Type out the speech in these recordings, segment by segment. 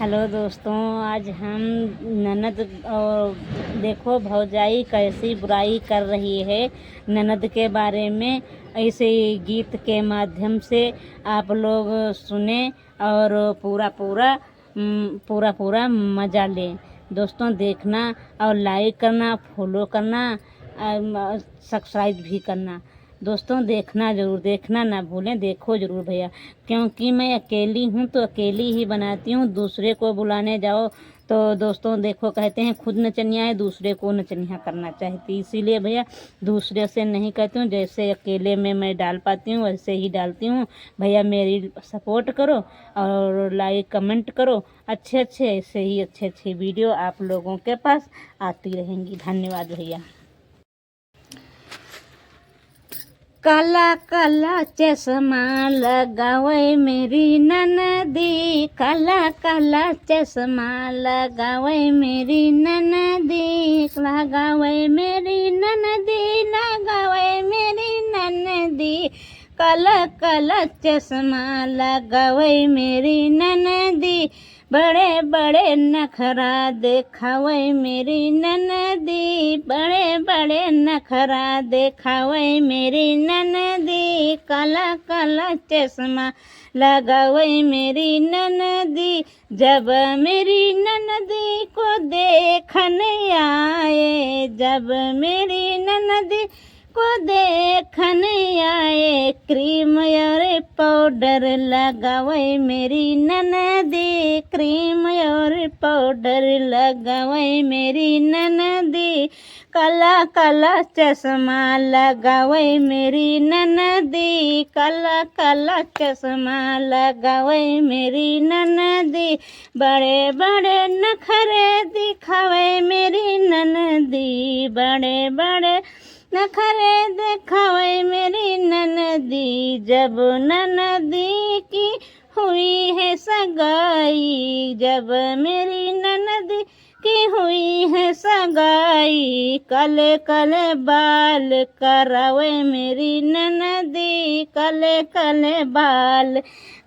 Hello दोस्तों, आज हम ननद और देखो भौजाई कैसी बुराई कर रही है ननद के बारे में। ऐसे ही गीत के माध्यम से आप लोग सुने और पूरा मज़ा लें। दोस्तों देखना और लाइक करना, फॉलो करना, सब्सक्राइब भी करना। दोस्तों देखना ना भूलें, देखो ज़रूर भैया, क्योंकि मैं अकेली हूँ तो अकेली ही बनाती हूँ। दूसरे को बुलाने जाओ तो दोस्तों देखो कहते हैं खुद नचनिया है, दूसरे को नचनिया करना चाहती। इसीलिए भैया दूसरे से नहीं कहती हूँ, जैसे अकेले में मैं डाल पाती हूँ वैसे ही डालती हूँ। भैया मेरी सपोर्ट करो और लाइक कमेंट करो। अच्छे अच्छी वीडियो आप लोगों के पास आती रहेंगी। धन्यवाद भैया। काला काला चश्मा लगावे मेरी ननदी, काला काला चश्मा लगावे मेरी ननदी, लगावे मेरी ननदी, काला काला चश्मा लगावे मेरी ननदी, बड़े बड़े नखरा देखावे मेरी ननदी, बड़े बड़े नखरा देखावे मेरी ननदी, काला काला चश्मा लगावे मेरी ननदी। जब मेरी ननदी को देखने आए, जब मेरी ननदी को देखने आए, क्रीम और पाउडर लगावे मेरी ननदी, क्रीम और पाउडर लगावे मेरी ननदी, काला काला चश्मा लगावे मेरी ननदी, काला काला चश्मा लगावे मेरी ननदी, बड़े बड़े नखरे दिखावे मेरी ननदी, बड़े बड़े नखरे दिखावे मेरी ननदी। जब ननदी की हुई है सगाई, जब मेरी ननदी की हुई है सगाई, काले काले बाल करावे मेरी ननदी, काले काले बाल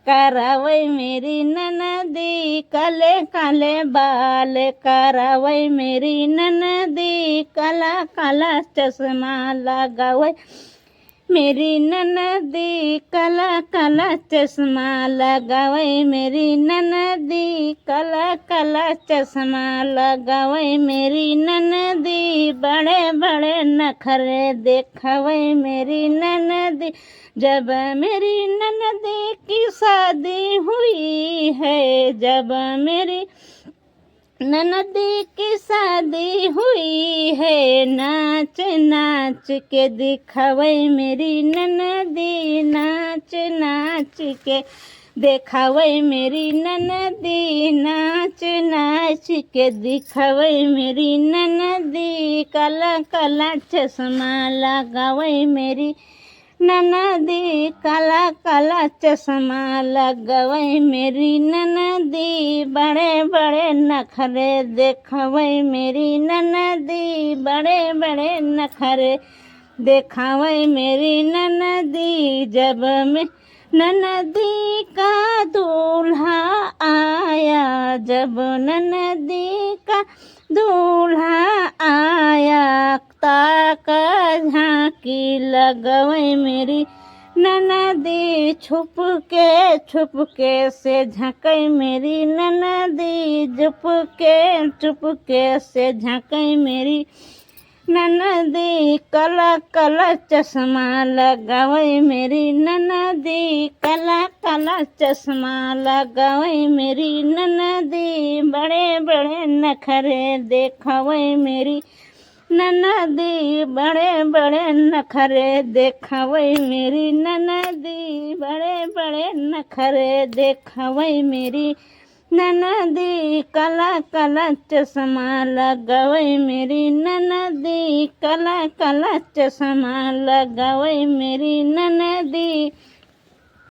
करावे मेरी ननदी, काले काले बाल करावे मेरी ननदी, काला काला चश्मा लगावे मेरी ननदी, काला काला चश्मा लगावे मेरी ननदी, काला काला चश्मा लगावे मेरी ननदी, बड़े बड़े नखरे देखावे मेरी ननदी। जब मेरी ननदी की शादी हुई है, जब मेरी ननदी की शादी हुई है, नाच नाच के दिखावे मेरी ननदी, नाच नाच के दिखावे मेरी ननदी, नाच नाच के दिखावे मेरी ननदी, काला काला चश्मा लगावे मेरी ननदी, काला काला चश्मा लगावे मेरी ननदी, बड़े बड़े नखरे देखावे मेरी ननदी, बड़े बड़े नखरे देखावे मेरी ननदी। जब मैं ननदी का दूल्हा आया, जब ननदी का दूल्हा आया, ताका झांकी लगावे मेरी ननदी, छुप के से झंकाई मेरी ननदी, चुप के से झंकाई मेरी ननदी, काला काला चश्मा लगावे मेरी ननदी, काला काला चश्मा लगावे मेरी ननदी, बड़े बड़े नखरे देखावे मेरी ननदी, बड़े बड़े नखरे देखावे मेरी ननदी, बड़े बड़े नखरे देखावे मेरी ननदी, काला काला चश्मा लगावे मेरी ननदी, काला काला चश्मा लगावे मेरी ननदी।